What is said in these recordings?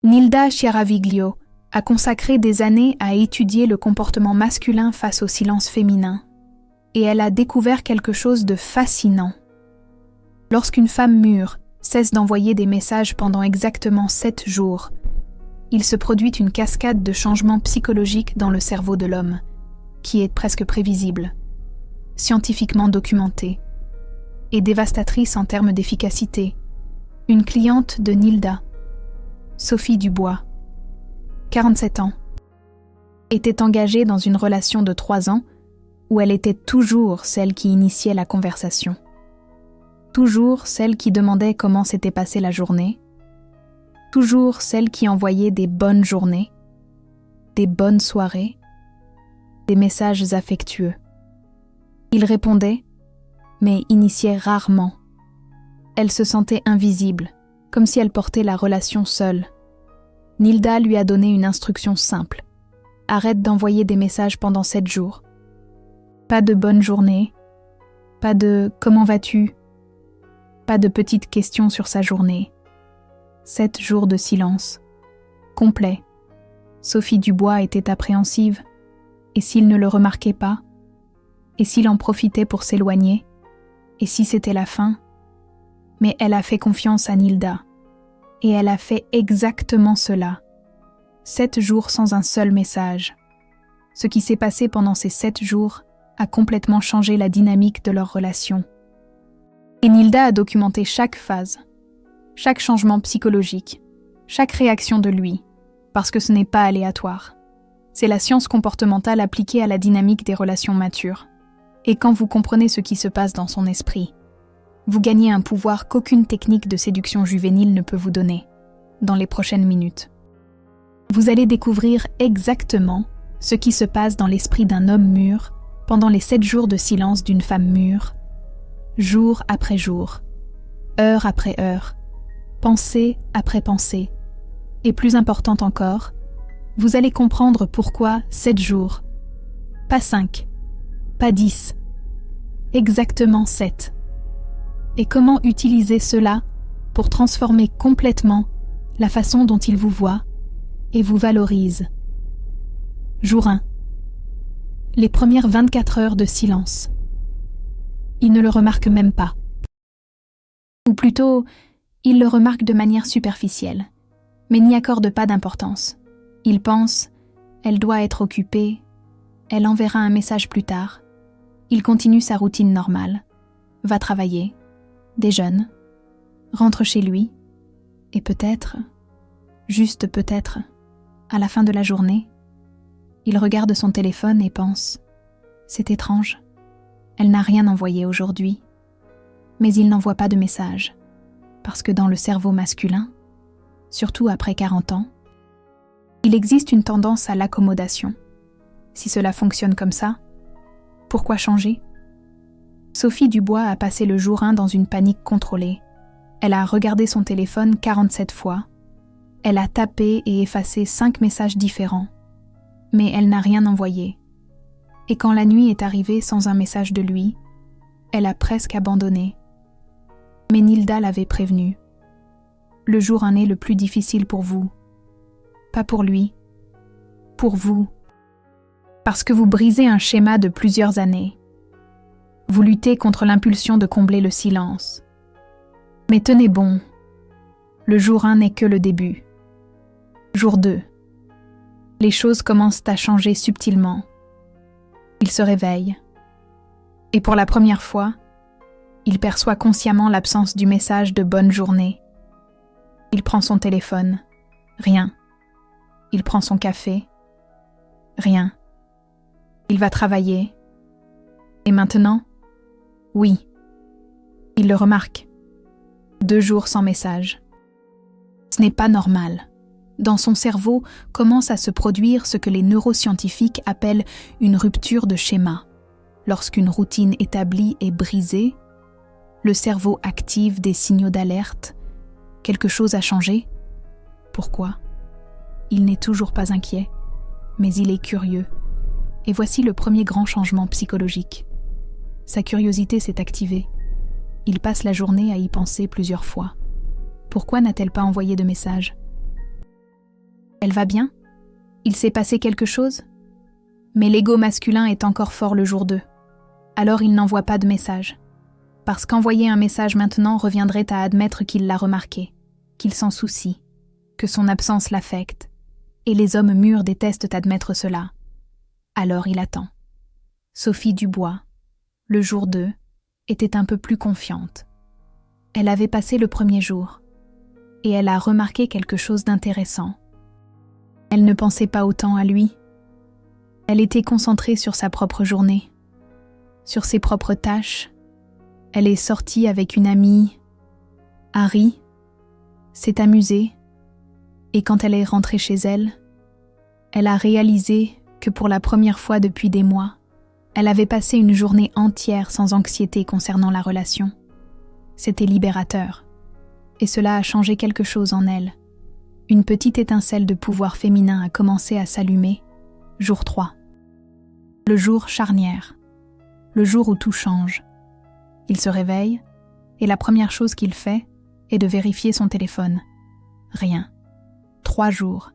Nilda Chiaraviglio a consacré des années à étudier le comportement masculin face au silence féminin, et elle a découvert quelque chose de fascinant. Lorsqu'une femme mûre cesse d'envoyer des messages pendant exactement 7 jours, il se produit une cascade de changements psychologiques dans le cerveau de l'homme, qui est presque prévisible, scientifiquement documentée, et dévastatrice en termes d'efficacité. Une cliente de Nilda, Sophie Dubois, 47 ans, était engagée dans une relation de 3 ans où elle était toujours celle qui initiait la conversation. Toujours celle qui demandait comment s'était passée la journée. Toujours celle qui envoyait des bonnes journées, des bonnes soirées, des messages affectueux. Il répondait, mais initiait rarement. Elle se sentait invisible, comme si elle portait la relation seule. Nilda lui a donné une instruction simple. Arrête d'envoyer des messages pendant 7 jours. Pas de bonne journée, pas de « comment vas-tu ?», pas de petites questions sur sa journée. 7 jours de silence, complet. Sophie Dubois était appréhensive, et s'il ne le remarquait pas, et s'il en profitait pour s'éloigner, et si c'était la fin, mais elle a fait confiance à Nilda, et elle a fait exactement cela. 7 jours sans un seul message. Ce qui s'est passé pendant ces 7 jours a complètement changé la dynamique de leur relation. Et Nilda a documenté chaque phase, chaque changement psychologique, chaque réaction de lui, parce que ce n'est pas aléatoire. C'est la science comportementale appliquée à la dynamique des relations matures. Et quand vous comprenez ce qui se passe dans son esprit, vous gagnez un pouvoir qu'aucune technique de séduction juvénile ne peut vous donner, dans les prochaines minutes. Vous allez découvrir exactement ce qui se passe dans l'esprit d'un homme mûr pendant les 7 jours de silence d'une femme mûre, jour après jour, heure après heure, pensée après pensée. Et plus important encore, vous allez comprendre pourquoi 7 jours, pas 5, pas 10, exactement 7. Et comment utiliser cela pour transformer complètement la façon dont il vous voit et vous valorise. Jour 1. Les premières 24 heures de silence. Il ne le remarque même pas. Ou plutôt, il le remarque de manière superficielle, mais n'y accorde pas d'importance. Il pense « elle doit être occupée », elle enverra un message plus tard. Il continue sa routine normale, va travailler, déjeune, rentre chez lui, et peut-être, juste peut-être, à la fin de la journée, il regarde son téléphone et pense « c'est étrange, elle n'a rien envoyé aujourd'hui », mais il n'envoie pas de message, parce que dans le cerveau masculin, surtout après 40 ans, il existe une tendance à l'accommodation. Si cela fonctionne comme ça, pourquoi changer ? Sophie Dubois a passé le jour 1 dans une panique contrôlée. Elle a regardé son téléphone 47 fois. Elle a tapé et effacé 5 messages différents. Mais elle n'a rien envoyé. Et quand la nuit est arrivée sans un message de lui, elle a presque abandonné. Mais Nilda l'avait prévenue. Le jour 1 est le plus difficile pour vous. Pas pour lui. Pour vous. Parce que vous brisez un schéma de plusieurs années. Vous luttez contre l'impulsion de combler le silence. Mais tenez bon, le jour 1 n'est que le début. Jour 2. Les choses commencent à changer subtilement. Il se réveille. Et pour la première fois, il perçoit consciemment l'absence du message de bonne journée. Il prend son téléphone. Rien. Il prend son café. Rien. Il va travailler. Et maintenant ? Oui. Il le remarque. 2 jours sans message. Ce n'est pas normal. Dans son cerveau commence à se produire ce que les neuroscientifiques appellent une rupture de schéma. Lorsqu'une routine établie est brisée, le cerveau active des signaux d'alerte. Quelque chose a changé ? Pourquoi ? Il n'est toujours pas inquiet, mais il est curieux. Et voici le premier grand changement psychologique. Sa curiosité s'est activée. Il passe la journée à y penser plusieurs fois. Pourquoi n'a-t-elle pas envoyé de message ? Elle va bien? Il s'est passé quelque chose? Mais l'ego masculin est encore fort le jour 2. Alors il n'envoie pas de message. Parce qu'envoyer un message maintenant reviendrait à admettre qu'il l'a remarqué, qu'il s'en soucie, que son absence l'affecte. Et les hommes mûrs détestent admettre cela. Alors il attend. Sophie Dubois, le jour 2, était un peu plus confiante. Elle avait passé le premier jour, et elle a remarqué quelque chose d'intéressant. Elle ne pensait pas autant à lui. Elle était concentrée sur sa propre journée, sur ses propres tâches. Elle est sortie avec une amie, Harry, s'est amusée, et quand elle est rentrée chez elle, elle a réalisé que pour la première fois depuis des mois, elle avait passé une journée entière sans anxiété concernant la relation. C'était libérateur, et cela a changé quelque chose en elle. Une petite étincelle de pouvoir féminin a commencé à s'allumer. Jour 3. Le jour charnière. Le jour où tout change. Il se réveille, et la première chose qu'il fait est de vérifier son téléphone. Rien. 3 jours.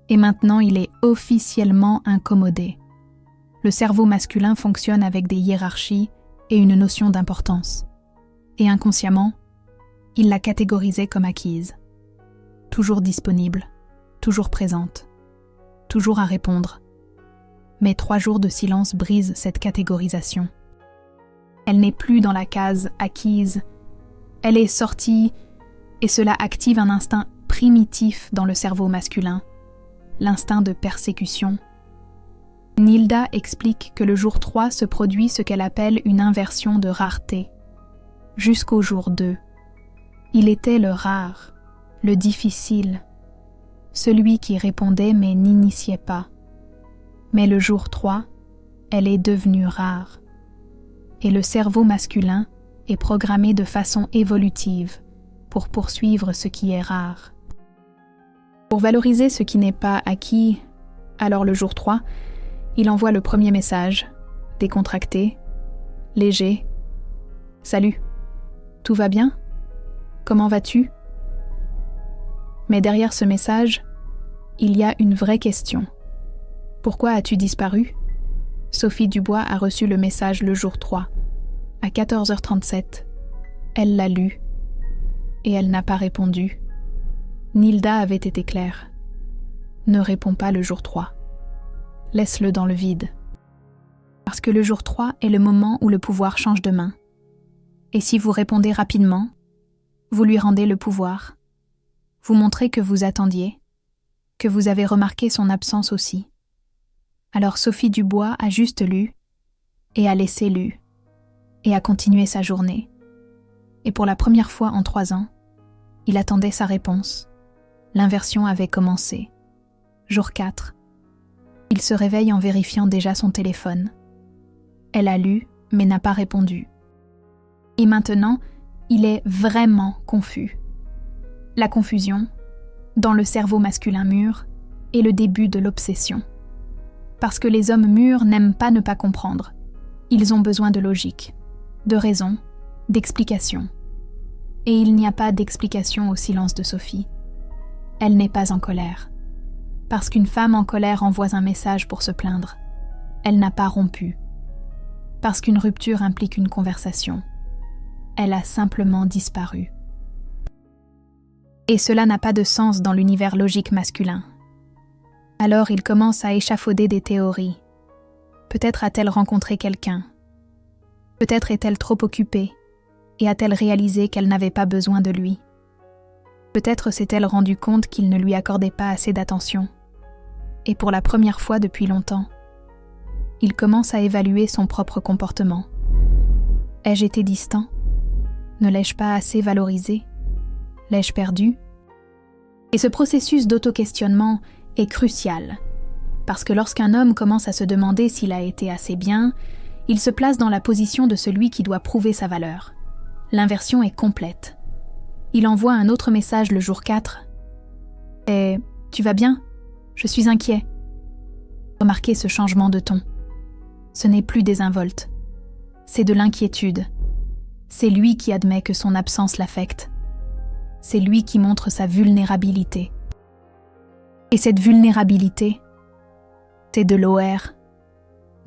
Et maintenant il est officiellement incommodé. Le cerveau masculin fonctionne avec des hiérarchies et une notion d'importance. Et inconsciemment, il l'a catégorisée comme acquise. Toujours disponible, toujours présente, toujours à répondre. Mais 3 jours de silence brisent cette catégorisation. Elle n'est plus dans la case acquise. Elle est sortie et cela active un instinct primitif dans le cerveau masculin, l'instinct de persécution. Nilda explique que le jour 3 se produit ce qu'elle appelle une inversion de rareté. Jusqu'au jour 2, il était le rare, le difficile, celui qui répondait mais n'initiait pas. Mais le jour 3, elle est devenue rare. Et le cerveau masculin est programmé de façon évolutive pour poursuivre ce qui est rare. Pour valoriser ce qui n'est pas acquis, alors le jour 3, il envoie le premier message, décontracté, léger. « Salut, tout va bien? Comment vas-tu ?» Mais derrière ce message, il y a une vraie question. Pourquoi as-tu disparu? Sophie Dubois a reçu le message le jour 3. À 14h37, elle l'a lu et elle n'a pas répondu. Nilda avait été claire. Ne réponds pas le jour 3. Laisse-le dans le vide. Parce que le jour 3 est le moment où le pouvoir change de main. Et si vous répondez rapidement, vous lui rendez le pouvoir. Vous montrez que vous attendiez, que vous avez remarqué son absence aussi. Alors Sophie Dubois a juste lu, et a laissé lu, et a continué sa journée. Et pour la première fois en 3 ans, il attendait sa réponse. L'inversion avait commencé. Jour 4. Il se réveille en vérifiant déjà son téléphone. Elle a lu, mais n'a pas répondu. Et maintenant, il est vraiment confus. La confusion, dans le cerveau masculin mûr, est le début de l'obsession. Parce que les hommes mûrs n'aiment pas ne pas comprendre. Ils ont besoin de logique, de raison, d'explication. Et il n'y a pas d'explication au silence de Sophie. Elle n'est pas en colère. Parce qu'une femme en colère envoie un message pour se plaindre. Elle n'a pas rompu. Parce qu'une rupture implique une conversation. Elle a simplement disparu. Et cela n'a pas de sens dans l'univers logique masculin. Alors il commence à échafauder des théories. Peut-être a-t-elle rencontré quelqu'un. Peut-être est-elle trop occupée et a-t-elle réalisé qu'elle n'avait pas besoin de lui. Peut-être s'est-elle rendu compte qu'il ne lui accordait pas assez d'attention. Et pour la première fois depuis longtemps, il commence à évaluer son propre comportement. Ai-je été distant? Ne l'ai-je pas assez valorisé? L'ai-je perdu? Et ce processus d'auto-questionnement est crucial, parce que lorsqu'un homme commence à se demander s'il a été assez bien, il se place dans la position de celui qui doit prouver sa valeur. L'inversion est complète. Il envoie un autre message le jour 4. « Eh, tu vas bien? Je suis inquiet. » Remarquez ce changement de ton. Ce n'est plus désinvolte. C'est de l'inquiétude. C'est lui qui admet que son absence l'affecte. C'est lui qui montre sa vulnérabilité. Et cette vulnérabilité, c'est de l'OR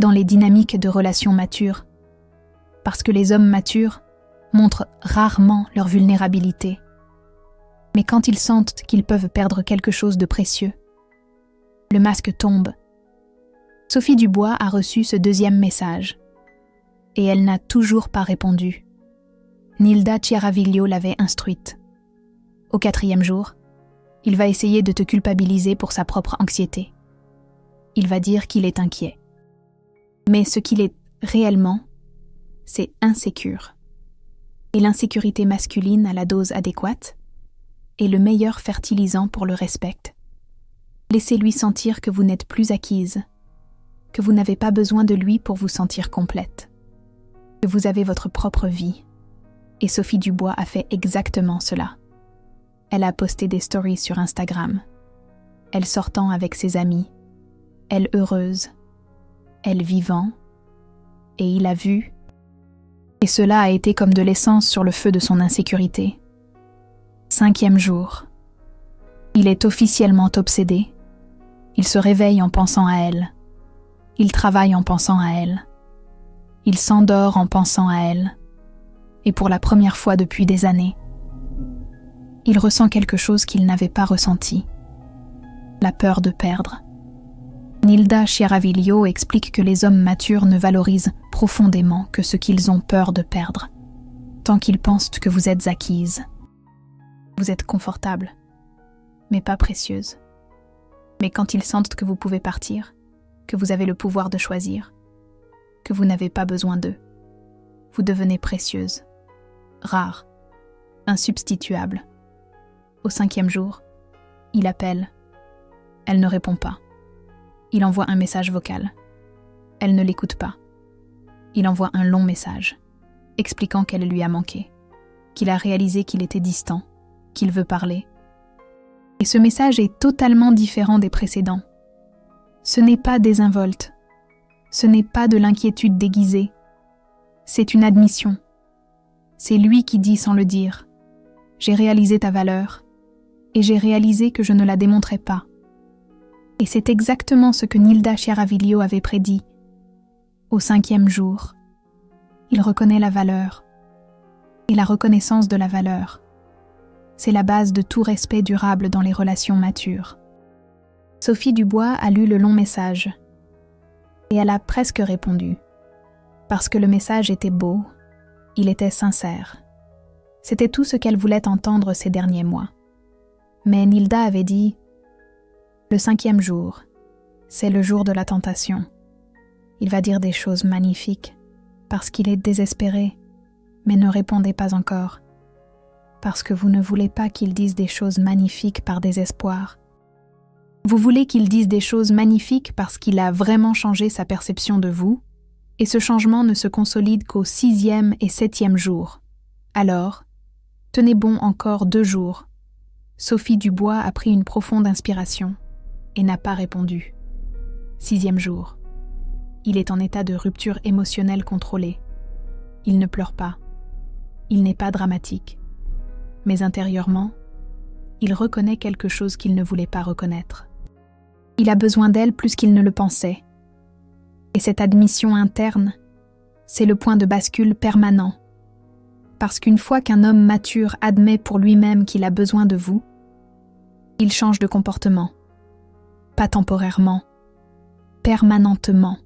dans les dynamiques de relations matures, parce que les hommes matures montrent rarement leur vulnérabilité. Mais quand ils sentent qu'ils peuvent perdre quelque chose de précieux, le masque tombe. Sophie Dubois a reçu ce deuxième message, et elle n'a toujours pas répondu. Nilda Chiaraviglio l'avait instruite. Au 4e jour, il va essayer de te culpabiliser pour sa propre anxiété. Il va dire qu'il est inquiet. Mais ce qu'il est réellement, c'est insécure. Et l'insécurité masculine à la dose adéquate est le meilleur fertilisant pour le respect. Laissez-lui sentir que vous n'êtes plus acquise, que vous n'avez pas besoin de lui pour vous sentir complète, que vous avez votre propre vie. Et Sophie Dubois a fait exactement cela. Elle a posté des stories sur Instagram, elle sortant avec ses amis, elle heureuse, elle vivant, et il a vu, et cela a été comme de l'essence sur le feu de son insécurité. 5e jour. Il est officiellement obsédé. Il se réveille en pensant à elle. Il travaille en pensant à elle. Il s'endort en pensant à elle. Et pour la première fois depuis des années, il ressent quelque chose qu'il n'avait pas ressenti. La peur de perdre. Nilda Chiaraviglio explique que les hommes matures ne valorisent profondément que ce qu'ils ont peur de perdre, tant qu'ils pensent que vous êtes acquise. Vous êtes confortable, mais pas précieuse. Mais quand ils sentent que vous pouvez partir, que vous avez le pouvoir de choisir, que vous n'avez pas besoin d'eux, vous devenez précieuse, rare, insubstituable. Au 5e jour, il appelle. Elle ne répond pas. Il envoie un message vocal. Elle ne l'écoute pas. Il envoie un long message, expliquant qu'elle lui a manqué, qu'il a réalisé qu'il était distant, qu'il veut parler. Et ce message est totalement différent des précédents. Ce n'est pas désinvolte. Ce n'est pas de l'inquiétude déguisée. C'est une admission. C'est lui qui dit sans le dire. J'ai réalisé ta valeur, et j'ai réalisé que je ne la démontrais pas. Et c'est exactement ce que Nilda Chiaraviglio avait prédit. Au 5e jour, il reconnaît la valeur. Et la reconnaissance de la valeur, c'est la base de tout respect durable dans les relations matures. Sophie Dubois a lu le long message. Et elle a presque répondu. Parce que le message était beau, il était sincère. C'était tout ce qu'elle voulait entendre ces derniers mois. Mais Nilda avait dit « Le 5e jour, c'est le jour de la tentation. Il va dire des choses magnifiques, parce qu'il est désespéré, mais ne répondez pas encore, parce que vous ne voulez pas qu'il dise des choses magnifiques par désespoir. Vous voulez qu'il dise des choses magnifiques parce qu'il a vraiment changé sa perception de vous, et ce changement ne se consolide qu'au 6e et 7e jour. Alors, tenez bon encore 2 jours. Sophie Dubois a pris une profonde inspiration et n'a pas répondu. 6e jour. Il est en état de rupture émotionnelle contrôlée. Il ne pleure pas. Il n'est pas dramatique. Mais intérieurement, il reconnaît quelque chose qu'il ne voulait pas reconnaître. Il a besoin d'elle plus qu'il ne le pensait. Et cette admission interne, c'est le point de bascule permanent. Parce qu'une fois qu'un homme mature admet pour lui-même qu'il a besoin de vous, il change de comportement. Pas temporairement, permanentement.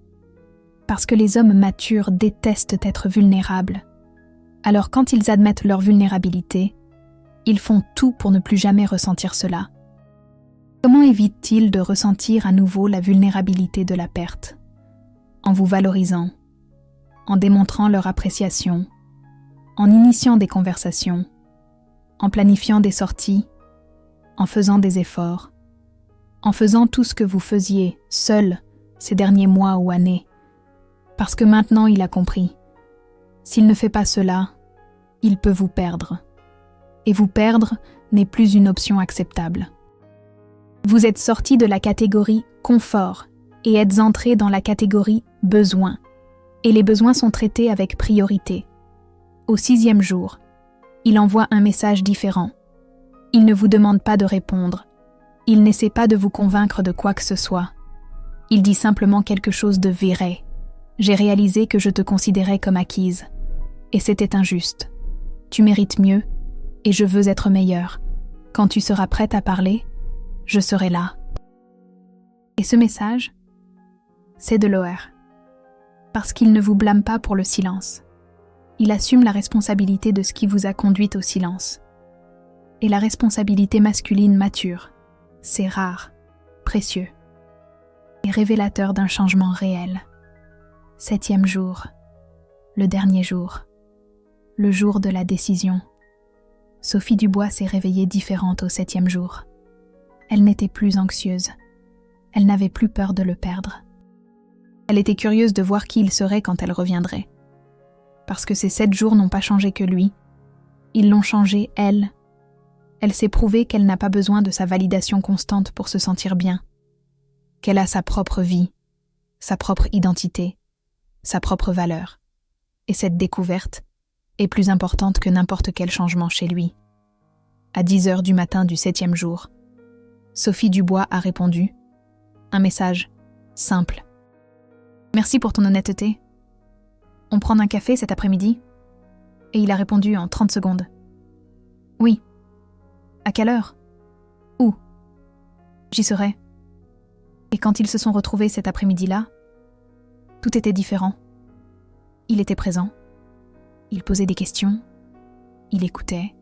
Parce que les hommes matures détestent être vulnérables. Alors quand ils admettent leur vulnérabilité, ils font tout pour ne plus jamais ressentir cela. Comment évitent-ils de ressentir à nouveau la vulnérabilité de la perte ? En vous valorisant, en démontrant leur appréciation, en initiant des conversations, en planifiant des sorties, en faisant des efforts, en faisant tout ce que vous faisiez seul ces derniers mois ou années. Parce que maintenant il a compris. S'il ne fait pas cela, il peut vous perdre. Et vous perdre n'est plus une option acceptable. Vous êtes sorti de la catégorie confort et êtes entré dans la catégorie besoin. Et les besoins sont traités avec priorité. Au 6e jour, il envoie un message différent. Il ne vous demande pas de répondre. Il n'essaie pas de vous convaincre de quoi que ce soit. Il dit simplement quelque chose de vrai. J'ai réalisé que je te considérais comme acquise. Et c'était injuste. Tu mérites mieux, et je veux être meilleure. Quand tu seras prête à parler, je serai là. Et ce message, c'est de l'OR. Parce qu'il ne vous blâme pas pour le silence. Il assume la responsabilité de ce qui vous a conduite au silence. Et la responsabilité masculine mature, c'est rare, précieux, et révélateur d'un changement réel. 7e jour, le dernier jour, le jour de la décision. Sophie Dubois s'est réveillée différente au 7e jour. Elle n'était plus anxieuse. Elle n'avait plus peur de le perdre. Elle était curieuse de voir qui il serait quand elle reviendrait. Parce que ces 7 jours n'ont pas changé que lui. Ils l'ont changé, elle. Elle s'est prouvée qu'elle n'a pas besoin de sa validation constante pour se sentir bien. Qu'elle a sa propre vie, sa propre identité, sa propre valeur. Et cette découverte est plus importante que n'importe quel changement chez lui. À 10h du matin du 7e jour, Sophie Dubois a répondu. Un message simple. Merci pour ton honnêteté. On prend un café cet après-midi ? Et il a répondu en 30 secondes. Oui. À quelle heure ? Où ? J'y serai. Et quand ils se sont retrouvés cet après-midi-là, tout était différent. Il était présent. Il posait des questions. Il écoutait.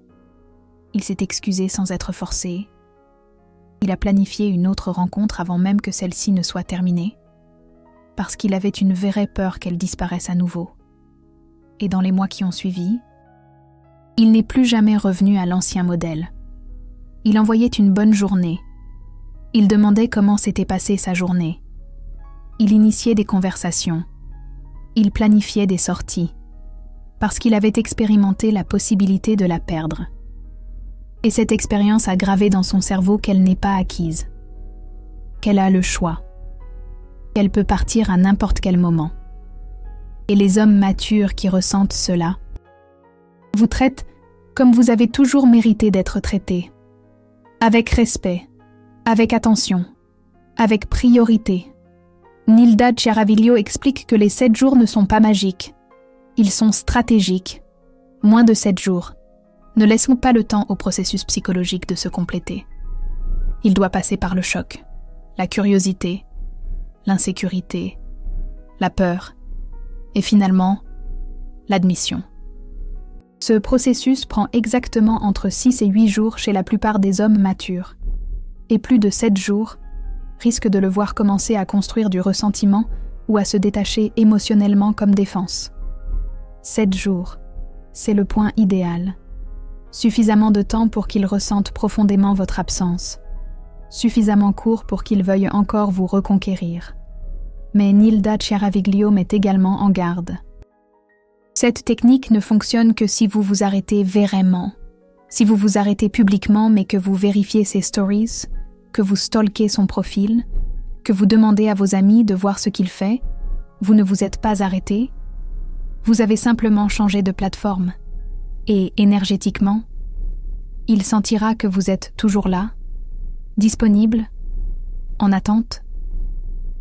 Il s'est excusé sans être forcé. Il a planifié une autre rencontre avant même que celle-ci ne soit terminée, parce qu'il avait une vraie peur qu'elle disparaisse à nouveau. Et dans les mois qui ont suivi, il n'est plus jamais revenu à l'ancien modèle. Il envoyait une bonne journée. Il demandait comment s'était passée sa journée. Il initiait des conversations. Il planifiait des sorties, parce qu'il avait expérimenté la possibilité de la perdre. Et cette expérience a gravé dans son cerveau qu'elle n'est pas acquise, qu'elle a le choix, qu'elle peut partir à n'importe quel moment. Et les hommes matures qui ressentent cela vous traitent comme vous avez toujours mérité d'être traité, avec respect, avec attention, avec priorité. Nilda Chiaraviglio explique que les 7 jours ne sont pas magiques, ils sont stratégiques. Moins de 7 jours. Ne laissons pas le temps au processus psychologique de se compléter. Il doit passer par le choc, la curiosité, l'insécurité, la peur et finalement, l'admission. Ce processus prend exactement entre 6 et 8 jours chez la plupart des hommes matures, et plus de 7 jours risquent de le voir commencer à construire du ressentiment ou à se détacher émotionnellement comme défense. 7 jours, c'est le point idéal. Suffisamment de temps pour qu'il ressente profondément votre absence. Suffisamment court pour qu'il veuille encore vous reconquérir. Mais Nilda Chiaraviglio met également en garde. Cette technique ne fonctionne que si vous vous arrêtez vraiment. Si vous vous arrêtez publiquement mais que vous vérifiez ses stories, que vous stalkez son profil, que vous demandez à vos amis de voir ce qu'il fait, vous ne vous êtes pas arrêté. Vous avez simplement changé de plateforme. Et énergétiquement, il sentira que vous êtes toujours là, disponible, en attente,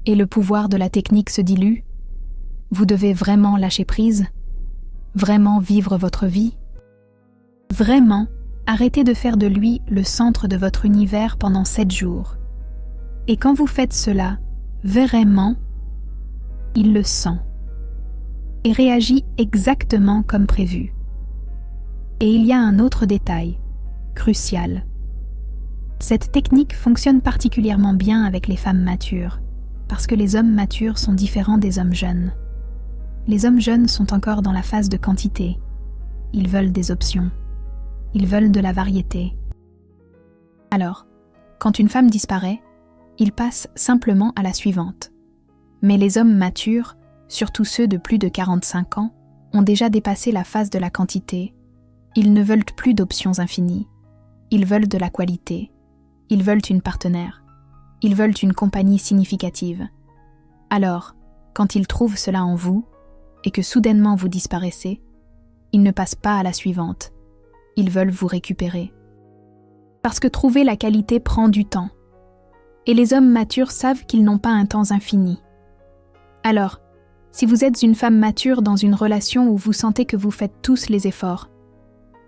et le pouvoir de la technique se dilue. Vous devez vraiment lâcher prise, vraiment vivre votre vie, vraiment arrêter de faire de lui le centre de votre univers pendant 7 jours. Et quand vous faites cela, vraiment, il le sent et réagit exactement comme prévu. Et il y a un autre détail, crucial. Cette technique fonctionne particulièrement bien avec les femmes matures, parce que les hommes matures sont différents des hommes jeunes. Les hommes jeunes sont encore dans la phase de quantité. Ils veulent des options. Ils veulent de la variété. Alors, quand une femme disparaît, ils passent simplement à la suivante. Mais les hommes matures, surtout ceux de plus de 45 ans, ont déjà dépassé la phase de la quantité. Ils ne veulent plus d'options infinies. Ils veulent de la qualité. Ils veulent une partenaire. Ils veulent une compagnie significative. Alors, quand ils trouvent cela en vous, et que soudainement vous disparaissez, ils ne passent pas à la suivante. Ils veulent vous récupérer. Parce que trouver la qualité prend du temps. Et les hommes matures savent qu'ils n'ont pas un temps infini. Alors, si vous êtes une femme mature dans une relation où vous sentez que vous faites tous les efforts,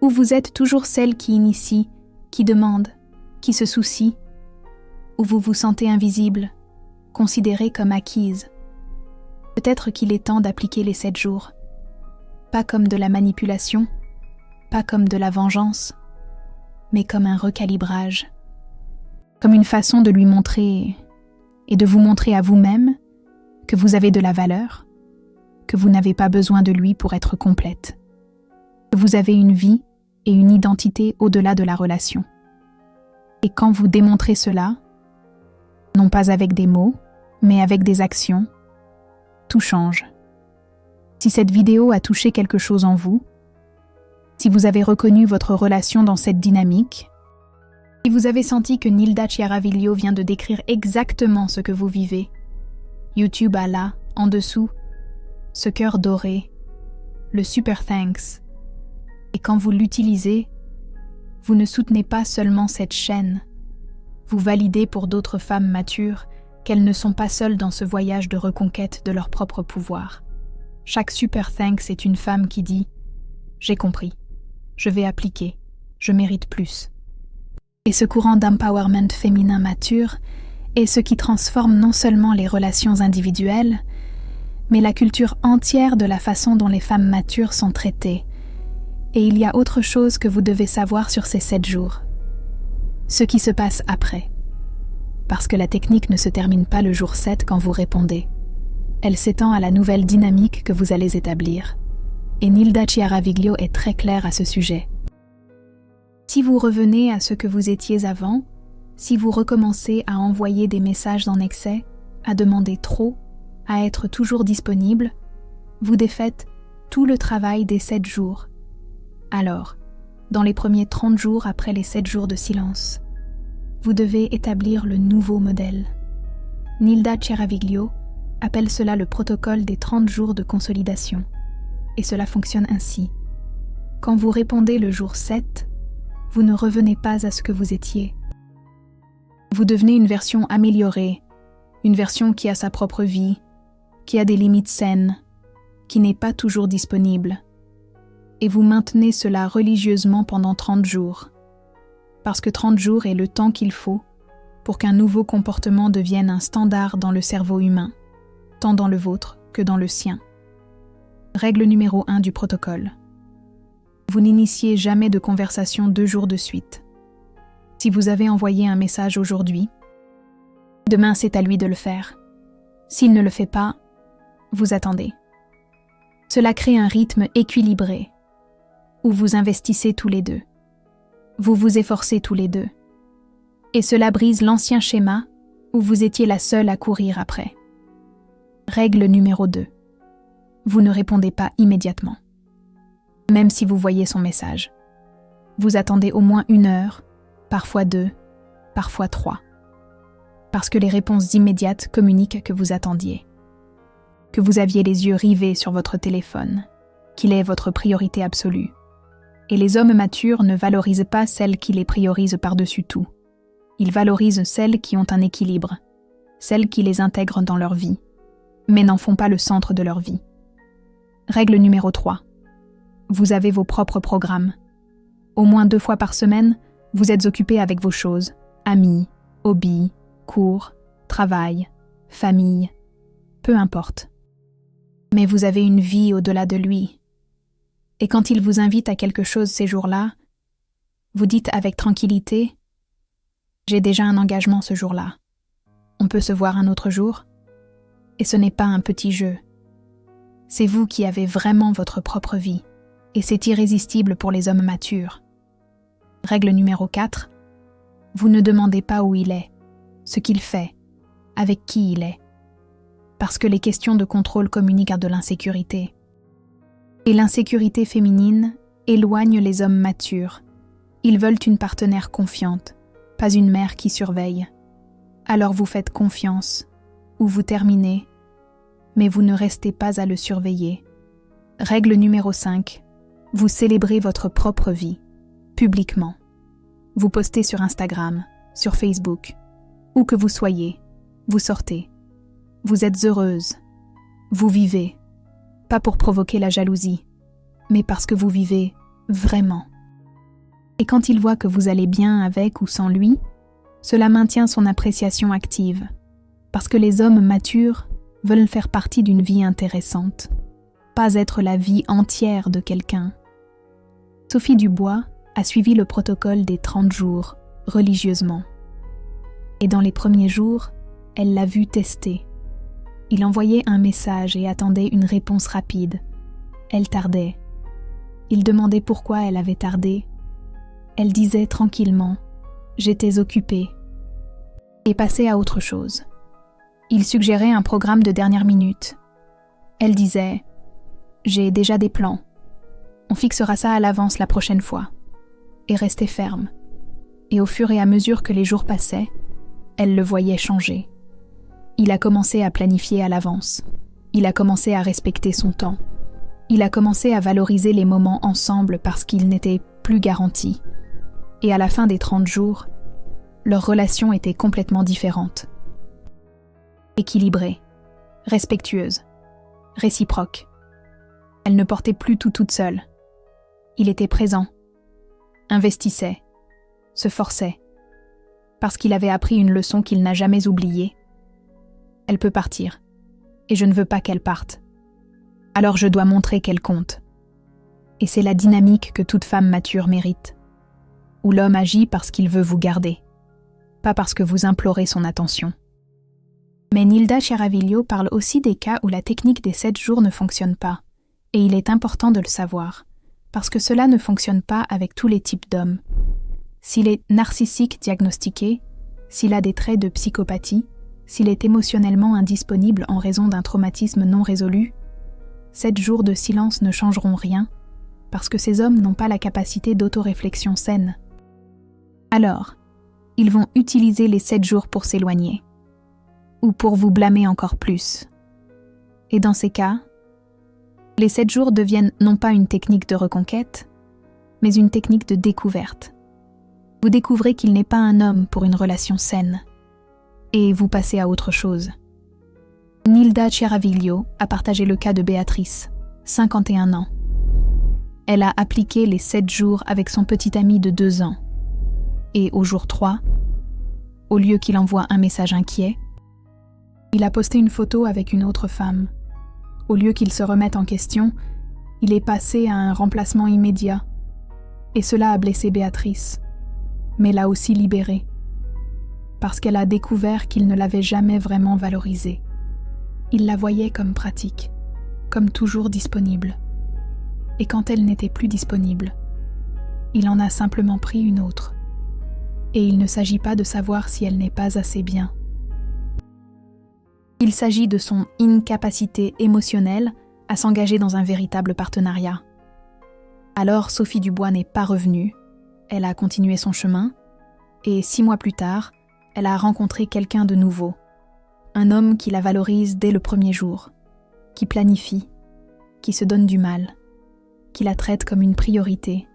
où vous êtes toujours celle qui initie, qui demande, qui se soucie, où vous vous sentez invisible, considérée comme acquise, peut-être qu'il est temps d'appliquer les 7 jours. Pas comme de la manipulation, pas comme de la vengeance, mais comme un recalibrage. Comme une façon de lui montrer et de vous montrer à vous-même que vous avez de la valeur, que vous n'avez pas besoin de lui pour être complète, que vous avez une vie et une identité au-delà de la relation. Et quand vous démontrez cela, non pas avec des mots, mais avec des actions, tout change. Si cette vidéo a touché quelque chose en vous, si vous avez reconnu votre relation dans cette dynamique, si vous avez senti que Nilda Chiaraviglio vient de décrire exactement ce que vous vivez, YouTube a là, en dessous, ce cœur doré, le super thanks. Et quand vous l'utilisez, vous ne soutenez pas seulement cette chaîne, vous validez pour d'autres femmes matures qu'elles ne sont pas seules dans ce voyage de reconquête de leur propre pouvoir. Chaque super thanks est une femme qui dit « J'ai compris, je vais appliquer, je mérite plus ». Et ce courant d'empowerment féminin mature est ce qui transforme non seulement les relations individuelles, mais la culture entière de la façon dont les femmes matures sont traitées. Et il y a autre chose que vous devez savoir sur ces 7 jours. Ce qui se passe après. Parce que la technique ne se termine pas le jour 7 quand vous répondez. Elle s'étend à la nouvelle dynamique que vous allez établir. Et Nilda Chiaraviglio est très claire à ce sujet. Si vous revenez à ce que vous étiez avant, si vous recommencez à envoyer des messages en excès, à demander trop, à être toujours disponible, vous défaites tout le travail des 7 jours. Alors, dans les premiers 30 jours après les 7 jours de silence, vous devez établir le nouveau modèle. Nilda Chiaraviglio appelle cela le protocole des 30 jours de consolidation. Et cela fonctionne ainsi. Quand vous répondez le jour 7, vous ne revenez pas à ce que vous étiez. Vous devenez une version améliorée, une version qui a sa propre vie, qui a des limites saines, qui n'est pas toujours disponible. Et vous maintenez cela religieusement pendant 30 jours. Parce que 30 jours est le temps qu'il faut pour qu'un nouveau comportement devienne un standard dans le cerveau humain, tant dans le vôtre que dans le sien. Règle numéro 1 du protocole. Vous n'initiez jamais de conversation 2 jours de suite. Si vous avez envoyé un message aujourd'hui, demain c'est à lui de le faire. S'il ne le fait pas, vous attendez. Cela crée un rythme équilibré, où vous investissez tous les deux. Vous vous efforcez tous les deux. Et cela brise l'ancien schéma où vous étiez la seule à courir après. Règle numéro 2. Vous ne répondez pas immédiatement. Même si vous voyez son message. Vous attendez au moins 1 heure, parfois 2, parfois 3. Parce que les réponses immédiates communiquent que vous attendiez. Que vous aviez les yeux rivés sur votre téléphone, qu'il est votre priorité absolue. Et les hommes matures ne valorisent pas celles qui les priorisent par-dessus tout. Ils valorisent celles qui ont un équilibre, celles qui les intègrent dans leur vie, mais n'en font pas le centre de leur vie. Règle numéro 3. Vous avez vos propres programmes. Au moins 2 fois par semaine, vous êtes occupé avec vos choses, amis, hobbies, cours, travail, famille, peu importe. Mais vous avez une vie au-delà de lui. Et quand il vous invite à quelque chose ces jours-là, vous dites avec tranquillité « J'ai déjà un engagement ce jour-là. On peut se voir un autre jour ?» Et ce n'est pas un petit jeu. C'est vous qui avez vraiment votre propre vie. Et c'est irrésistible pour les hommes matures. Règle numéro 4. Vous ne demandez pas où il est, ce qu'il fait, avec qui il est. Parce que les questions de contrôle communiquent à de l'insécurité. Et l'insécurité féminine éloigne les hommes matures. Ils veulent une partenaire confiante, pas une mère qui surveille. Alors vous faites confiance, ou vous terminez, mais vous ne restez pas à le surveiller. Règle numéro 5. Vous célébrez votre propre vie, publiquement. Vous postez sur Instagram, sur Facebook. Où que vous soyez, vous sortez. Vous êtes heureuse. Vous vivez. Pas pour provoquer la jalousie, mais parce que vous vivez vraiment. Et quand il voit que vous allez bien avec ou sans lui, cela maintient son appréciation active, parce que les hommes matures veulent faire partie d'une vie intéressante, pas être la vie entière de quelqu'un. Sophie Dubois a suivi le protocole des 30 jours religieusement. Et dans les premiers jours, elle l'a vu tester. Il envoyait un message et attendait une réponse rapide. Elle tardait. Il demandait pourquoi elle avait tardé. Elle disait tranquillement « J'étais occupée » et passait à autre chose. Il suggérait un programme de dernière minute. Elle disait « J'ai déjà des plans. On fixera ça à l'avance la prochaine fois. » Et restait ferme. Et au fur et à mesure que les jours passaient, elle le voyait changer. Il a commencé à planifier à l'avance. Il a commencé à respecter son temps. Il a commencé à valoriser les moments ensemble parce qu'ils n'étaient plus garantis. Et à la fin des 30 jours, leur relation était complètement différente. Équilibrée, respectueuse, réciproque. Elle ne portait plus tout toute seule. Il était présent, investissait, se forçait, parce qu'il avait appris une leçon qu'il n'a jamais oubliée. Elle peut partir, et je ne veux pas qu'elle parte. Alors je dois montrer qu'elle compte. Et c'est la dynamique que toute femme mature mérite, où l'homme agit parce qu'il veut vous garder, pas parce que vous implorez son attention. Mais Nilda Chiaraviglio parle aussi des cas où la technique des 7 jours ne fonctionne pas, et il est important de le savoir, parce que cela ne fonctionne pas avec tous les types d'hommes. S'il est narcissique diagnostiqué, s'il a des traits de psychopathie, s'il est émotionnellement indisponible en raison d'un traumatisme non résolu, 7 jours de silence ne changeront rien, parce que ces hommes n'ont pas la capacité d'autoréflexion saine. Alors, ils vont utiliser les 7 jours pour s'éloigner, ou pour vous blâmer encore plus. Et dans ces cas, les 7 jours deviennent non pas une technique de reconquête, mais une technique de découverte. Vous découvrez qu'il n'est pas un homme pour une relation saine, et vous passez à autre chose. Nilda Chiaraviglio a partagé le cas de Béatrice, 51 ans. Elle a appliqué les 7 jours avec son petit ami de 2 ans. Et au jour 3, au lieu qu'il envoie un message inquiet, il a posté une photo avec une autre femme. Au lieu qu'il se remette en question, il est passé à un remplacement immédiat. Et cela a blessé Béatrice, mais l'a aussi libérée, parce qu'elle a découvert qu'il ne l'avait jamais vraiment valorisée. Il la voyait comme pratique, comme toujours disponible. Et quand elle n'était plus disponible, il en a simplement pris une autre. Et il ne s'agit pas de savoir si elle n'est pas assez bien. Il s'agit de son incapacité émotionnelle à s'engager dans un véritable partenariat. Alors Sophie Dubois n'est pas revenue, elle a continué son chemin, et 6 mois plus tard, elle a rencontré quelqu'un de nouveau. Un homme qui la valorise dès le premier jour, qui planifie, qui se donne du mal, qui la traite comme une priorité,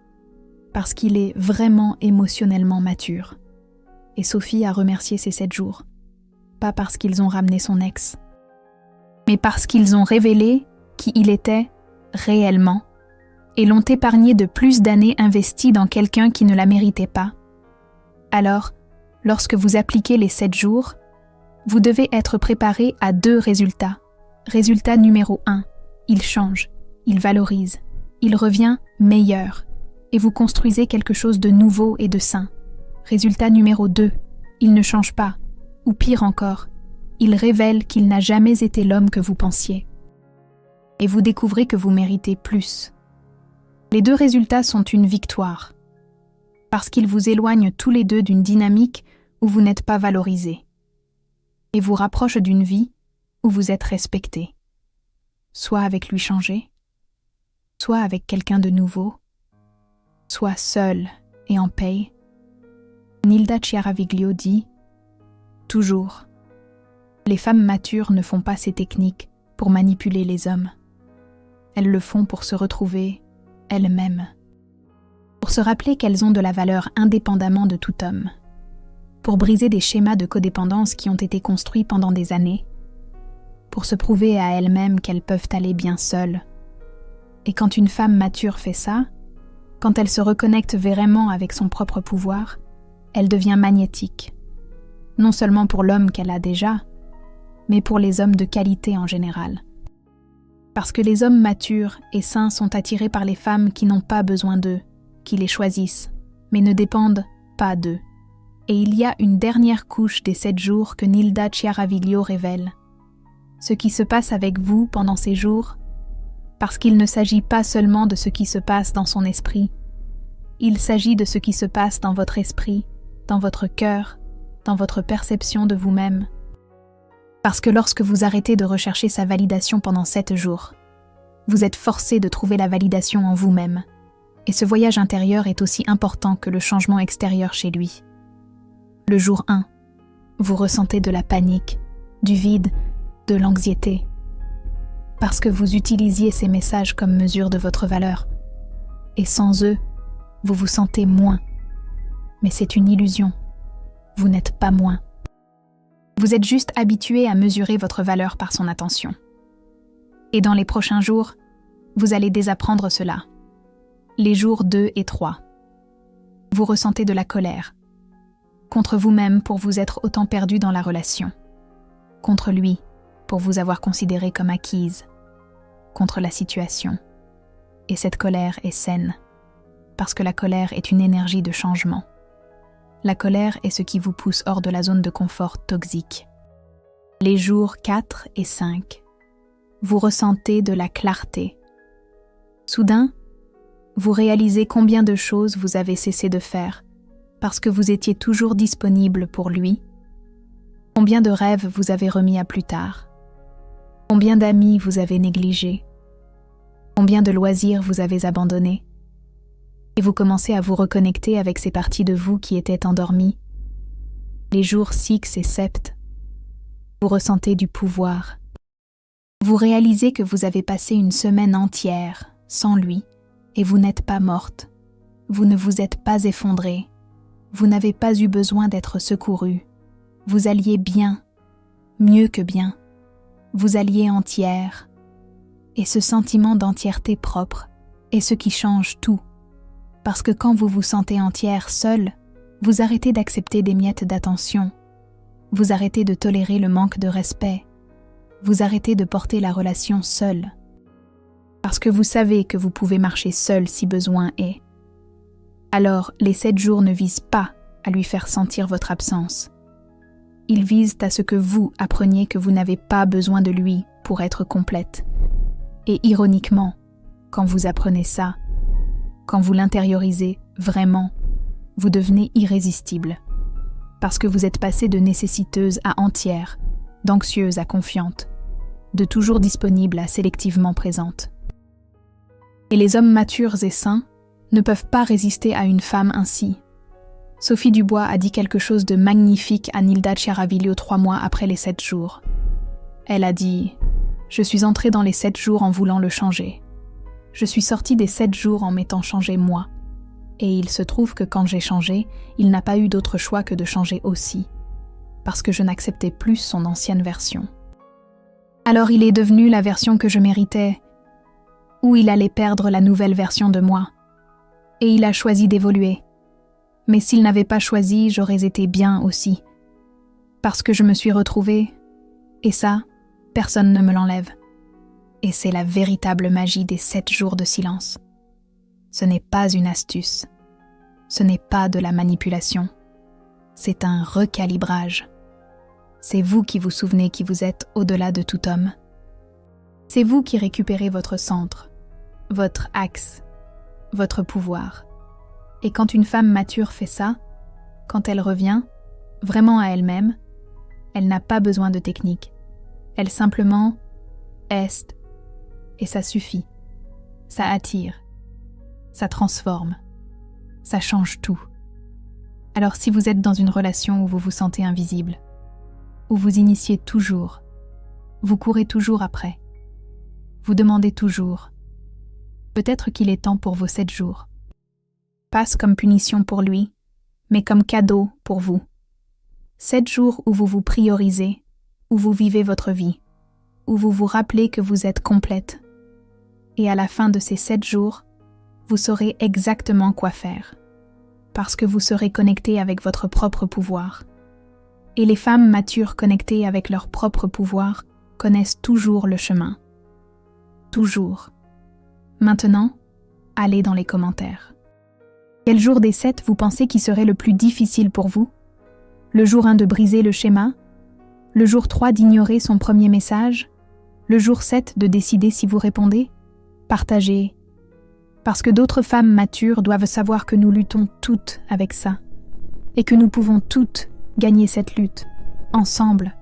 parce qu'il est vraiment émotionnellement mature. Et Sophie a remercié ces 7 jours, pas parce qu'ils ont ramené son ex, mais parce qu'ils ont révélé qui il était réellement et l'ont épargné de plus d'années investies dans quelqu'un qui ne la méritait pas. Alors, lorsque vous appliquez les 7 jours, vous devez être préparé à 2 résultats. Résultat numéro 1, il change, il valorise, il revient meilleur, et vous construisez quelque chose de nouveau et de sain. Résultat numéro 2, il ne change pas, ou pire encore, il révèle qu'il n'a jamais été l'homme que vous pensiez. Et vous découvrez que vous méritez plus. Les 2 résultats sont une victoire, parce qu'ils vous éloignent tous les 2 d'une dynamique où vous n'êtes pas valorisé, et vous rapprochent d'une vie où vous êtes respecté, soit avec lui changé, soit avec quelqu'un de nouveau, soit seul et en paix. Nilda Chiaraviglio dit « Toujours, les femmes matures ne font pas ces techniques pour manipuler les hommes. Elles le font pour se retrouver elles-mêmes, pour se rappeler qu'elles ont de la valeur indépendamment de tout homme, pour briser des schémas de codépendance qui ont été construits pendant des années, pour se prouver à elles-mêmes qu'elles peuvent aller bien seules. Et quand une femme mature fait ça, quand elle se reconnecte vraiment avec son propre pouvoir, elle devient magnétique, non seulement pour l'homme qu'elle a déjà, mais pour les hommes de qualité en général. Parce que les hommes matures et sains sont attirés par les femmes qui n'ont pas besoin d'eux, qui les choisissent, mais ne dépendent pas d'eux. Et il y a une dernière couche des 7 jours que Nilda Chiaraviglio révèle. Ce qui se passe avec vous pendant ces jours, parce qu'il ne s'agit pas seulement de ce qui se passe dans son esprit, il s'agit de ce qui se passe dans votre esprit, dans votre cœur, dans votre perception de vous-même. Parce que lorsque vous arrêtez de rechercher sa validation pendant 7 jours, vous êtes forcé de trouver la validation en vous-même. Et ce voyage intérieur est aussi important que le changement extérieur chez lui. Le jour 1, vous ressentez de la panique, du vide, de l'anxiété. Parce que vous utilisiez ces messages comme mesure de votre valeur. Et sans eux, vous vous sentez moins. Mais c'est une illusion. Vous n'êtes pas moins. Vous êtes juste habitué à mesurer votre valeur par son attention. Et dans les prochains jours, vous allez désapprendre cela. Les jours 2 et 3. Vous ressentez de la colère. Contre vous-même pour vous être autant perdu dans la relation. Contre lui pour vous avoir considéré comme acquise. Contre la situation. Et cette colère est saine. Parce que la colère est une énergie de changement. La colère est ce qui vous pousse hors de la zone de confort toxique. Les jours 4 et 5. Vous ressentez de la clarté. Soudain, vous réalisez combien de choses vous avez cessé de faire parce que vous étiez toujours disponible pour lui. Combien de rêves vous avez remis à plus tard. Combien d'amis vous avez négligés. Combien de loisirs vous avez abandonnés. Et vous commencez à vous reconnecter avec ces parties de vous qui étaient endormies. Les jours 6 et 7. Vous ressentez du pouvoir. Vous réalisez que vous avez passé une semaine entière sans lui et vous n'êtes pas morte. Vous ne vous êtes pas effondrée. Vous n'avez pas eu besoin d'être secourue. Vous alliez bien, mieux que bien. Vous alliez entière. Et ce sentiment d'entièreté propre est ce qui change tout. Parce que quand vous vous sentez entière seule, vous arrêtez d'accepter des miettes d'attention. Vous arrêtez de tolérer le manque de respect. Vous arrêtez de porter la relation seule. Parce que vous savez que vous pouvez marcher seul si besoin est. Alors, les 7 jours ne visent pas à lui faire sentir votre absence. Ils visent à ce que vous appreniez que vous n'avez pas besoin de lui pour être complète. Et ironiquement, quand vous apprenez ça, quand vous l'intériorisez vraiment, vous devenez irrésistible. Parce que vous êtes passé de nécessiteuse à entière, d'anxieuse à confiante, de toujours disponible à sélectivement présente. Et les hommes matures et sains ne peuvent pas résister à une femme ainsi. Sophie Dubois a dit quelque chose de magnifique à Nilda Chiaraviglio 3 mois après les 7 jours. Elle a dit « Je suis entrée dans les 7 jours en voulant le changer. Je suis sortie des 7 jours en m'étant changé moi. Et il se trouve que quand j'ai changé, il n'a pas eu d'autre choix que de changer aussi, parce que je n'acceptais plus son ancienne version. Alors il est devenu la version que je méritais, ou il allait perdre la nouvelle version de moi. Et il a choisi d'évoluer. Mais s'il n'avait pas choisi, j'aurais été bien aussi. Parce que je me suis retrouvée, et ça, personne ne me l'enlève. Et c'est la véritable magie des 7 jours de silence. Ce n'est pas une astuce. Ce n'est pas de la manipulation. C'est un recalibrage. C'est vous qui vous souvenez qui vous êtes au-delà de tout homme. C'est vous qui récupérez votre centre, votre axe, votre pouvoir. Et quand une femme mature fait ça, quand elle revient vraiment à elle-même, elle n'a pas besoin de technique. Elle simplement est, et ça suffit. Ça attire. Ça transforme. Ça change tout. Alors si vous êtes dans une relation où vous vous sentez invisible, où vous initiez toujours, vous courez toujours après, vous demandez toujours, peut-être qu'il est temps pour vos 7 jours. Passe comme punition pour lui, mais comme cadeau pour vous. 7 jours où vous vous priorisez, où vous vivez votre vie, où vous vous rappelez que vous êtes complète. Et à la fin de ces 7 jours, vous saurez exactement quoi faire, parce que vous serez connecté avec votre propre pouvoir. Et les femmes matures connectées avec leur propre pouvoir connaissent toujours le chemin. Toujours. Maintenant, allez dans les commentaires. Quel jour des 7 vous pensez qui serait le plus difficile pour vous? Le jour 1 de briser le schéma? Le jour 3 d'ignorer son premier message? Le jour 7 de décider si vous répondez? Partagez. Parce que d'autres femmes matures doivent savoir que nous luttons toutes avec ça. Et que nous pouvons toutes gagner cette lutte, ensemble,